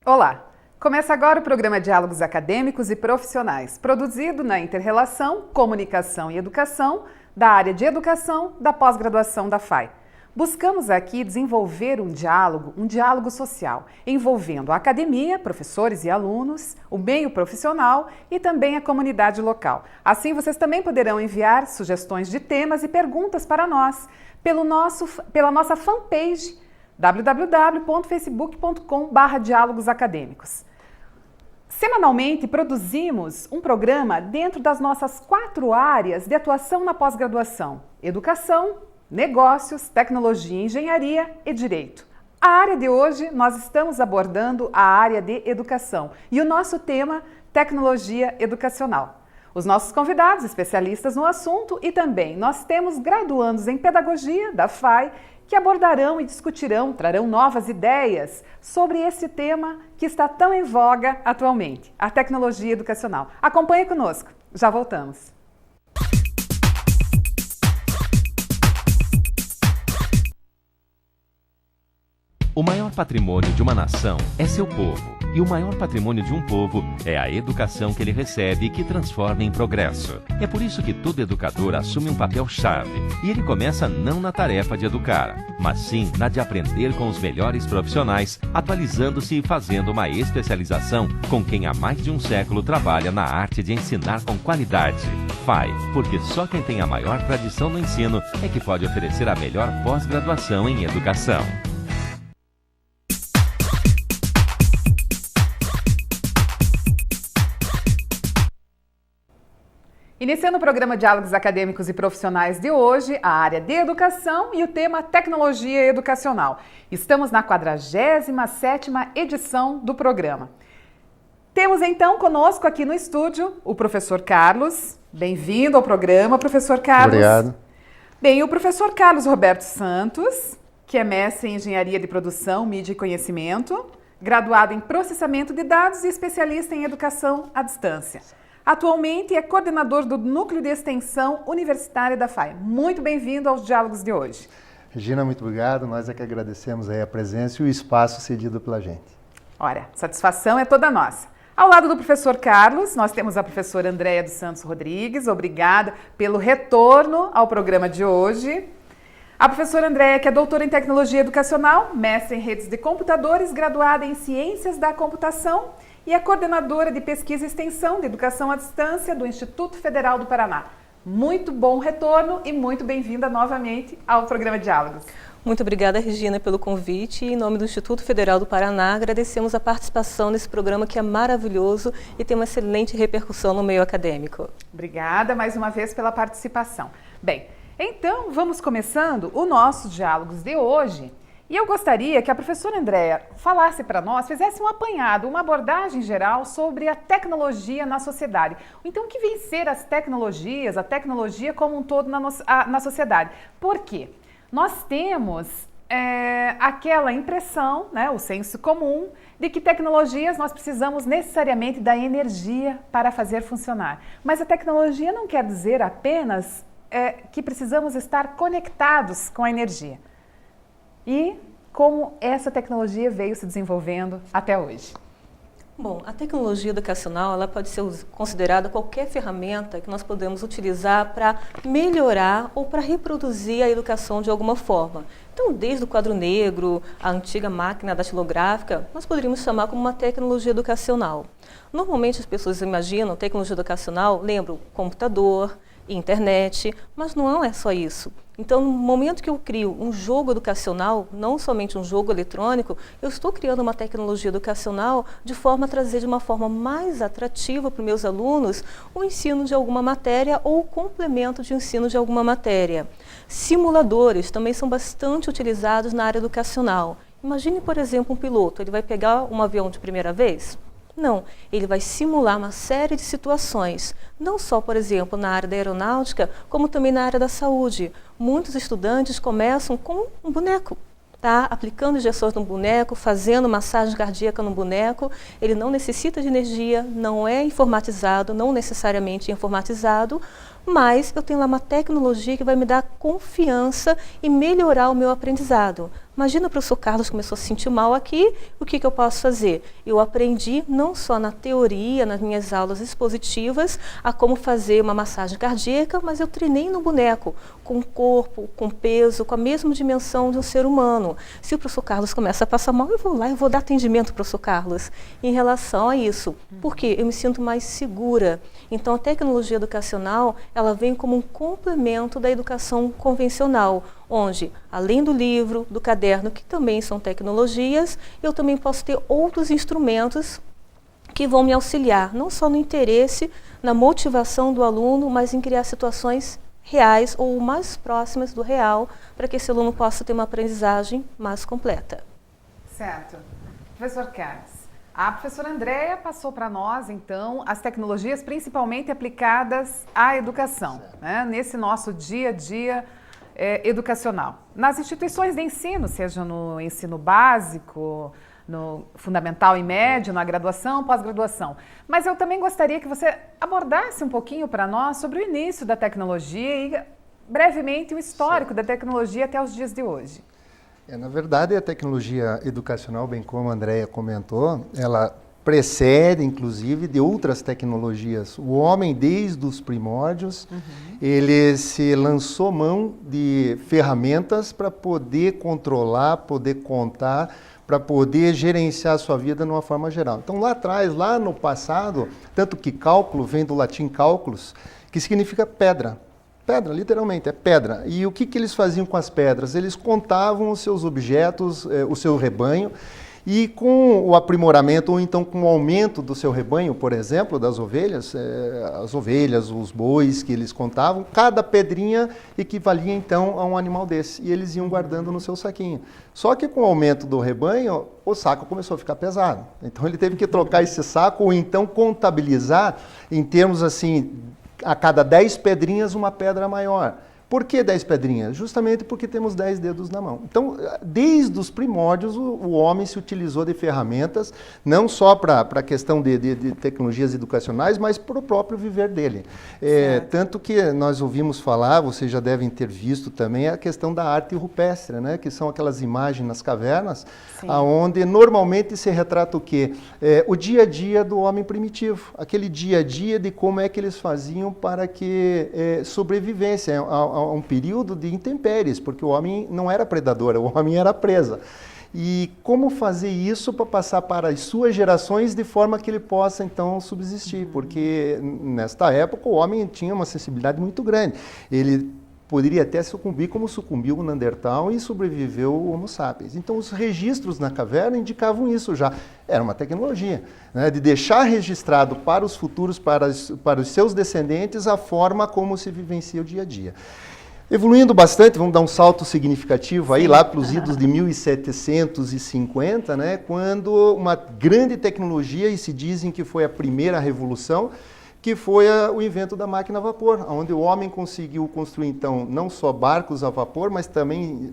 Olá! Começa agora o programa Diálogos Acadêmicos e Profissionais, produzido na Inter-Relação, Comunicação e Educação, da área de Educação da pós-graduação da FAI. Buscamos aqui desenvolver um diálogo social, envolvendo a academia, professores e alunos, o meio profissional e também a comunidade local. Assim, vocês também poderão enviar sugestões de temas e perguntas para nós pela nossa fanpage www.facebook.com/diálogosacadêmicos. Semanalmente produzimos um programa dentro das nossas 4 áreas de atuação na pós-graduação: educação, negócios, tecnologia, engenharia e direito. A área de hoje nós estamos abordando a área de educação e o nosso tema tecnologia educacional. Os nossos convidados, especialistas no assunto, e também nós temos graduandos em pedagogia da FAI que abordarão e discutirão, trarão novas ideias sobre esse tema que está tão em voga atualmente, a tecnologia educacional. Acompanhe conosco, já voltamos. O maior patrimônio de uma nação é seu povo, e o maior patrimônio de um povo é a educação que ele recebe e que transforma em progresso. É por isso que todo educador assume um papel-chave, e ele começa não na tarefa de educar, mas sim na de aprender com os melhores profissionais, atualizando-se e fazendo uma especialização com quem há mais de um século trabalha na arte de ensinar com qualidade. FAI, porque só quem tem a maior tradição no ensino é que pode oferecer a melhor pós-graduação em educação. Iniciando o programa Diálogos Acadêmicos e Profissionais de hoje, a área de educação e o tema tecnologia educacional. Estamos na 47ª edição do programa. Temos então conosco aqui no estúdio o professor Carlos. Bem-vindo ao programa, professor Carlos. Obrigado. Bem, o professor Carlos Roberto Santos, que é mestre em Engenharia de Produção, Mídia e Conhecimento, graduado em Processamento de Dados e especialista em Educação à Distância. Atualmente é coordenador do Núcleo de Extensão Universitária da FAI. Muito bem-vindo aos diálogos de hoje. Regina, muito obrigado. Nós é que agradecemos aí a presença e o espaço cedido pela gente. Ora, satisfação é toda nossa. Ao lado do professor Carlos, nós temos a professora Andréia dos Santos Rodrigues. Obrigada pelo retorno ao programa de hoje. A professora Andréia, que é doutora em Tecnologia Educacional, mestre em Redes de Computadores, graduada em Ciências da Computação e é coordenadora de Pesquisa e Extensão de Educação à Distância do Instituto Federal do Paraná. Muito bom retorno e muito bem-vinda novamente ao programa Diálogos. Muito obrigada, Regina, pelo convite. Em nome do Instituto Federal do Paraná, agradecemos a participação nesse programa que é maravilhoso e tem uma excelente repercussão no meio acadêmico. Obrigada mais uma vez pela participação. Bem, então vamos começando o nosso Diálogos de hoje. E eu gostaria que a professora Andréia falasse para nós, fizesse um apanhado, uma abordagem geral sobre a tecnologia na sociedade. Então, o que vem ser as tecnologias, a tecnologia como um todo na sociedade? Por quê? Nós temos aquela impressão, né, o senso comum, de que tecnologias nós precisamos necessariamente da energia para fazer funcionar. Mas a tecnologia não quer dizer apenas que precisamos estar conectados com a energia. E como essa tecnologia veio se desenvolvendo até hoje? Bom, a tecnologia educacional ela pode ser considerada qualquer ferramenta que nós podemos utilizar para melhorar ou para reproduzir a educação de alguma forma. Então, desde o quadro negro, a antiga máquina datilográfica, nós poderíamos chamar como uma tecnologia educacional. Normalmente as pessoas imaginam tecnologia educacional, lembram computador, internet, mas não é só isso. Então, no momento que eu crio um jogo educacional, não somente um jogo eletrônico, eu estou criando uma tecnologia educacional de forma a trazer de uma forma mais atrativa para os meus alunos o ensino de alguma matéria ou o complemento de ensino de alguma matéria. Simuladores também são bastante utilizados na área educacional. Imagine, por exemplo, um piloto, ele vai pegar um avião de primeira vez? Não, ele vai simular uma série de situações, não só, por exemplo, na área da aeronáutica, como também na área da saúde. Muitos estudantes começam com um boneco, tá aplicando injeções no boneco, fazendo massagem cardíaca no boneco. Ele não necessita de energia, não é informatizado, não necessariamente informatizado, mas eu tenho lá uma tecnologia que vai me dar confiança e melhorar o meu aprendizado. Imagina o professor Carlos começou a se sentir mal aqui, o que eu posso fazer? Eu aprendi não só na teoria, nas minhas aulas expositivas, a como fazer uma massagem cardíaca, mas eu treinei no boneco, com corpo, com peso, com a mesma dimensão de um ser humano. Se o professor Carlos começa a passar mal, eu vou lá e vou dar atendimento ao professor Carlos em relação a isso. Porque eu me sinto mais segura. Então, a tecnologia educacional, ela vem como um complemento da educação convencional, onde, além do livro, do caderno, que também são tecnologias, eu também posso ter outros instrumentos que vão me auxiliar, não só no interesse, na motivação do aluno, mas em criar situações reais ou mais próximas do real, para que esse aluno possa ter uma aprendizagem mais completa. Certo. Professor Carlos, a professora Andréia passou para nós, então, as tecnologias principalmente aplicadas à educação, né, nesse nosso dia a dia educacional. Nas instituições de ensino, seja no ensino básico, no fundamental e médio, na graduação, pós-graduação. Mas eu também gostaria que você abordasse um pouquinho para nós sobre o início da tecnologia e, brevemente, o histórico da tecnologia até os dias de hoje. Na verdade, a tecnologia educacional, bem como a Andréia comentou, ela precede, inclusive, de outras tecnologias. O homem, desde os primórdios, ele se lançou mão de ferramentas para poder controlar, poder contar, para poder gerenciar a sua vida de uma forma geral. Então, lá atrás, lá no passado, tanto que cálculo vem do latim cálculos, que significa pedra. Pedra, literalmente, é pedra. E o que eles faziam com as pedras? Eles contavam os seus objetos, o seu rebanho, e com o aprimoramento, ou então com o aumento do seu rebanho, por exemplo, das ovelhas, as ovelhas, os bois que eles contavam, cada pedrinha equivalia então a um animal desse, e eles iam guardando no seu saquinho. Só que com o aumento do rebanho, o saco começou a ficar pesado. Então ele teve que trocar esse saco, ou então contabilizar em termos assim, a cada 10 pedrinhas uma pedra maior. Por que 10 pedrinhas? Justamente porque temos 10 dedos na mão. Então, desde os primórdios, o homem se utilizou de ferramentas, não só para a questão de tecnologias educacionais, mas para o próprio viver dele. Tanto que nós ouvimos falar, vocês já devem ter visto também, a questão da arte rupestre, né? Que são aquelas imagens nas cavernas, onde normalmente se retrata o quê? O dia a dia do homem primitivo, aquele dia a dia de como é que eles faziam para que sobrevivessem a um período de intempéries, porque o homem não era predador, o homem era presa. E como fazer isso para passar para as suas gerações de forma que ele possa, então, subsistir? Porque, nesta época, o homem tinha uma sensibilidade muito grande. Ele poderia até sucumbir como sucumbiu o Neandertal e sobreviveu o Homo sapiens. Então, os registros na caverna indicavam isso já. Era uma tecnologia, né, de deixar registrado para os futuros, para os seus descendentes, a forma como se vivencia o dia a dia. Evoluindo bastante, vamos dar um salto significativo aí, lá para os idos de 1750, né, quando uma grande tecnologia, e se dizem que foi a primeira revolução, que foi o invento da máquina a vapor, onde o homem conseguiu construir, então, não só barcos a vapor, mas também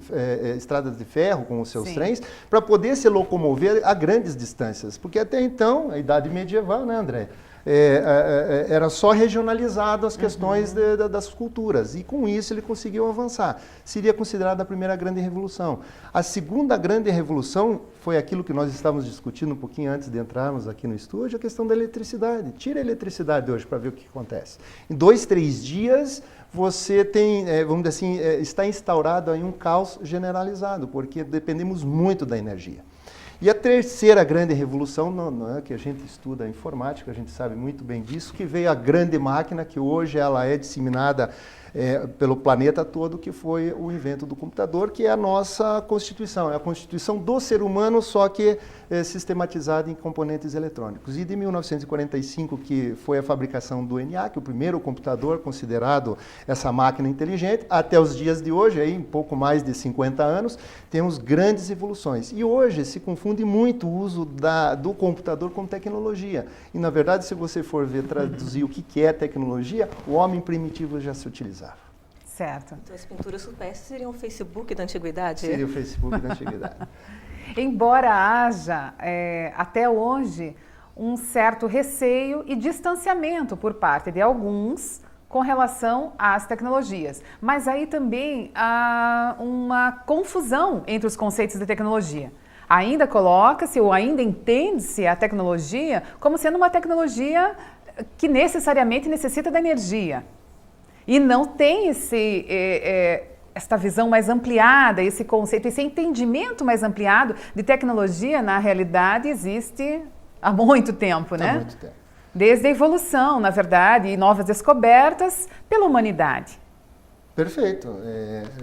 estradas de ferro com os seus trens, para poder se locomover a grandes distâncias. Porque até então, a idade medieval, né, André? Era só regionalizado as questões das culturas, e com isso ele conseguiu avançar. Seria considerada a primeira grande revolução. A segunda grande revolução foi aquilo que nós estávamos discutindo um pouquinho antes de entrarmos aqui no estúdio, a questão da eletricidade. Tira a eletricidade hoje para ver o que acontece. Em 2, 3 dias você tem, vamos dizer assim, está instaurado aí um caos generalizado, porque dependemos muito da energia. E a terceira grande revolução, não é que a gente estuda a informática, a gente sabe muito bem disso, que veio a grande máquina, que hoje ela é disseminada pelo planeta todo, que foi o invento do computador, que é a nossa Constituição. É a Constituição do ser humano, só que sistematizada em componentes eletrônicos. E de 1945, que foi a fabricação do ENIAC, o primeiro computador considerado essa máquina inteligente, até os dias de hoje, aí, em pouco mais de 50 anos, temos grandes evoluções. E hoje se confunde muito o uso do computador com tecnologia. E, na verdade, se você for ver, traduzir o que é tecnologia, o homem primitivo já se utilizava. Certo. Então, as pinturas rupestres seriam o Facebook da antiguidade? Seria o Facebook da antiguidade. Embora haja, até hoje, um certo receio e distanciamento por parte de alguns com relação às tecnologias. Mas aí também há uma confusão entre os conceitos de tecnologia. Ainda coloca-se ou ainda entende-se a tecnologia como sendo uma tecnologia que necessariamente necessita da energia. E não tem esta visão mais ampliada, esse conceito, esse entendimento mais ampliado de tecnologia, na realidade, existe há muito tempo, né? Há muito tempo. Desde a evolução, na verdade, e novas descobertas pela humanidade. Perfeito,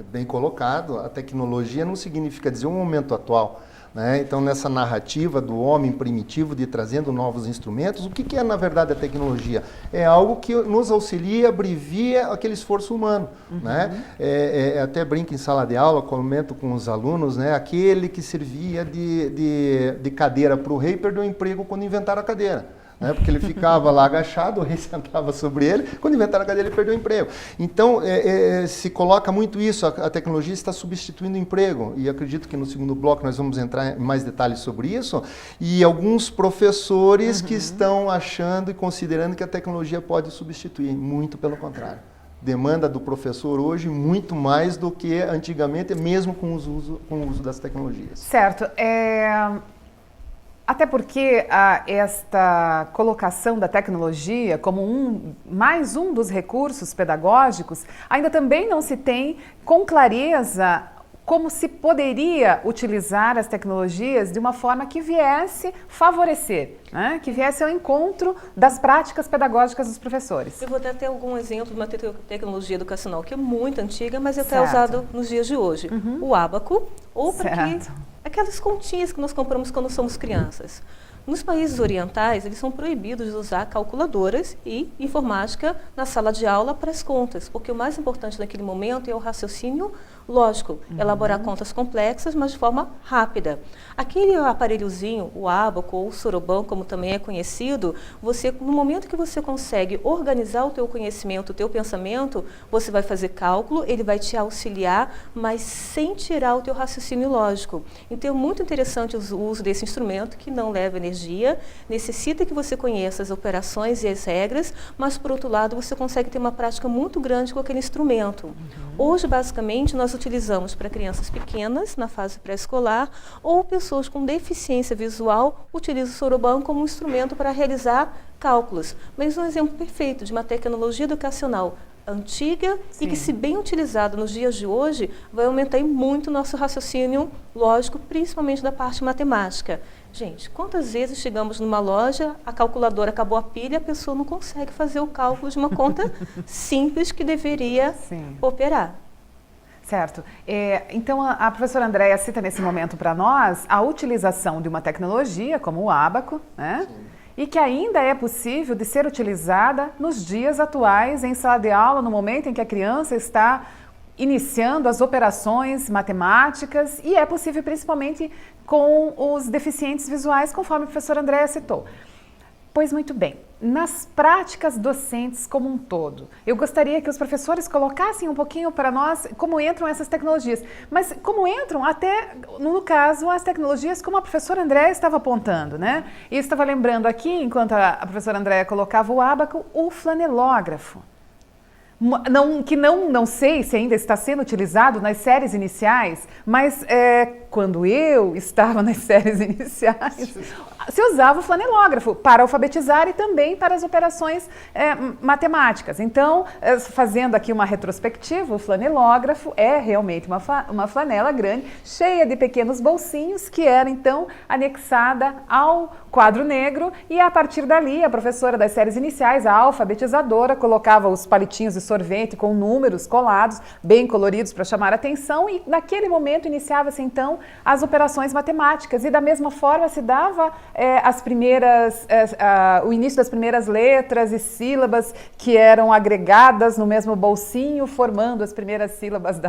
bem colocado. A tecnologia não significa dizer um momento atual, né? Então, nessa narrativa do homem primitivo de trazendo novos instrumentos, o que é, na verdade, a tecnologia? É algo que nos auxilia, abrevia aquele esforço humano, né? Até brinco em sala de aula, comento com os alunos, né? Aquele que servia de cadeira para o rei perdeu o emprego quando inventaram a cadeira. Né? Porque ele ficava lá agachado, o rei sentava sobre ele, quando inventaram a cadeira ele perdeu o emprego. Então, se coloca muito isso, a tecnologia está substituindo o emprego, e acredito que no segundo bloco nós vamos entrar em mais detalhes sobre isso, e alguns professores que estão achando e considerando que a tecnologia pode substituir, muito pelo contrário. Demanda do professor hoje muito mais do que antigamente, mesmo com o uso das tecnologias. Certo. Até porque esta colocação da tecnologia como mais um dos recursos pedagógicos, ainda também não se tem com clareza como se poderia utilizar as tecnologias de uma forma que viesse favorecer, né? Que viesse ao encontro das práticas pedagógicas dos professores. Eu vou dar até algum exemplo de uma tecnologia educacional que é muito antiga, mas é até usado nos dias de hoje. O ábaco, ou para aquelas continhas que nós compramos quando somos crianças. Nos países orientais, eles são proibidos de usar calculadoras e informática na sala de aula para as contas, porque o mais importante naquele momento é o raciocínio lógico, elaborar contas complexas, mas de forma rápida. Aquele aparelhozinho, o ábaco ou o soroban, como também é conhecido, no momento que você consegue organizar o teu conhecimento, o teu pensamento, você vai fazer cálculo, ele vai te auxiliar, mas sem tirar o teu raciocínio lógico. Então é muito interessante o uso desse instrumento, que não leva energia, necessita que você conheça as operações e as regras, mas por outro lado você consegue ter uma prática muito grande com aquele instrumento. Hoje, basicamente, nós utilizamos para crianças pequenas, na fase pré-escolar, ou pessoas com deficiência visual utilizam o soroban como um instrumento para realizar cálculos. Mas um exemplo perfeito de uma tecnologia educacional antiga e que, se bem utilizada nos dias de hoje, vai aumentar muito o nosso raciocínio lógico, principalmente da parte matemática. Gente, quantas vezes chegamos numa loja, a calculadora acabou a pilha, a pessoa não consegue fazer o cálculo de uma conta simples que deveria operar. Certo. Então, a professora Andréia cita nesse momento para nós a utilização de uma tecnologia como o ábaco, né? E que ainda é possível de ser utilizada nos dias atuais em sala de aula, no momento em que a criança está iniciando as operações matemáticas, e é possível principalmente com os deficientes visuais, conforme a professora Andréia citou. Pois muito bem, nas práticas docentes como um todo, eu gostaria que os professores colocassem um pouquinho para nós como entram essas tecnologias, mas como entram até, no caso, as tecnologias como a professora Andréia estava apontando, né? E eu estava lembrando aqui, enquanto a professora Andréia colocava o ábaco, o flanelógrafo. Não sei se ainda está sendo utilizado nas séries iniciais, mas quando eu estava nas séries iniciais, se usava o flanelógrafo para alfabetizar e também para as operações matemáticas. Então, fazendo aqui uma retrospectiva, o flanelógrafo é realmente uma flanela grande, cheia de pequenos bolsinhos, que era então anexada ao quadro negro, e a partir dali a professora das séries iniciais, a alfabetizadora, colocava os palitinhos de sorvete com números colados, bem coloridos para chamar a atenção, e naquele momento iniciava-se então as operações matemáticas, e da mesma forma se dava o início das primeiras letras e sílabas que eram agregadas no mesmo bolsinho, formando as primeiras sílabas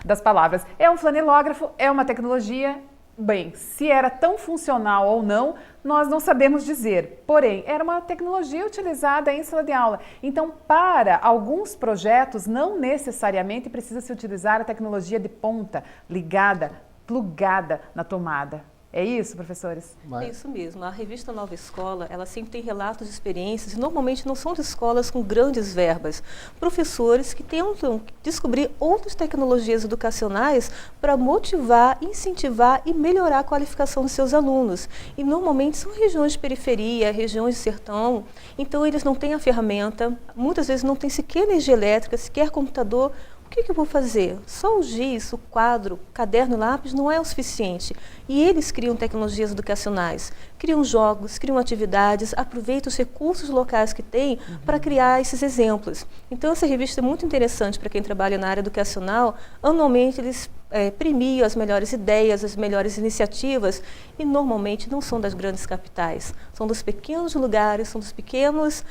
das palavras. É um flanelógrafo, é uma tecnologia Bem, se era tão funcional ou não, nós não sabemos dizer. Porém, era uma tecnologia utilizada em sala de aula. Então, para alguns projetos, não necessariamente precisa se utilizar a tecnologia de ponta, ligada, plugada na tomada. É isso, professores? É isso mesmo. A revista Nova Escola, ela sempre tem relatos de experiências e normalmente não são de escolas com grandes verbas. Professores que tentam descobrir outras tecnologias educacionais para motivar, incentivar e melhorar a qualificação dos seus alunos. E normalmente são regiões de periferia, regiões de sertão, então eles não têm a ferramenta, muitas vezes não têm sequer energia elétrica, sequer computador. O que eu vou fazer? Só o giz, o quadro, o caderno e lápis não é o suficiente. E eles criam tecnologias educacionais, criam jogos, criam atividades, aproveitam os recursos locais que têm para criar esses exemplos. Então, essa revista é muito interessante para quem trabalha na área educacional. Anualmente, eles premiam as melhores ideias, as melhores iniciativas e normalmente não são das grandes capitais. São dos pequenos lugares, são dos pequenos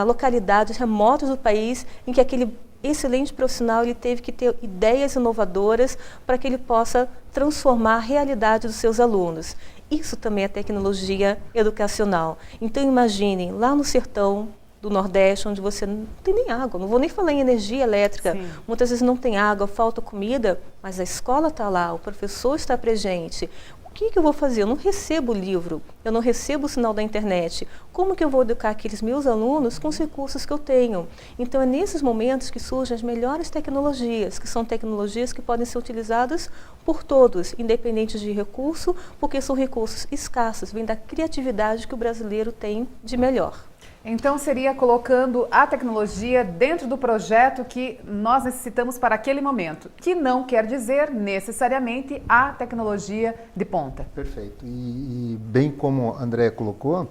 localidades remotas do país em que aquele excelente profissional ele teve que ter ideias inovadoras para que ele possa transformar a realidade dos seus alunos. Isso também é tecnologia educacional. Então imaginem, lá no sertão do Nordeste, onde você não tem nem água, não vou nem falar em energia elétrica, Sim. Muitas vezes não tem água, falta comida, mas a escola está lá, o professor está presente. O que eu vou fazer? Eu não recebo o livro, eu não recebo o sinal da internet. Como que eu vou educar aqueles meus alunos com os recursos que eu tenho? Então, é nesses momentos que surgem as melhores tecnologias, que são tecnologias que podem ser utilizadas por todos, independente de recurso, porque são recursos escassos, vêm da criatividade que o brasileiro tem de melhor. Então, seria colocando a tecnologia dentro do projeto que nós necessitamos para aquele momento, que não quer dizer necessariamente a tecnologia de ponta. Perfeito. E bem como a Andréa colocou,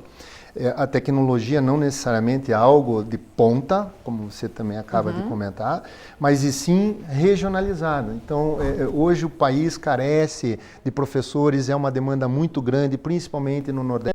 a tecnologia não necessariamente é algo de ponta, como você também acaba de comentar, mas e sim regionalizado. Então, hoje o país carece de professores, é uma demanda muito grande, principalmente no Nordeste.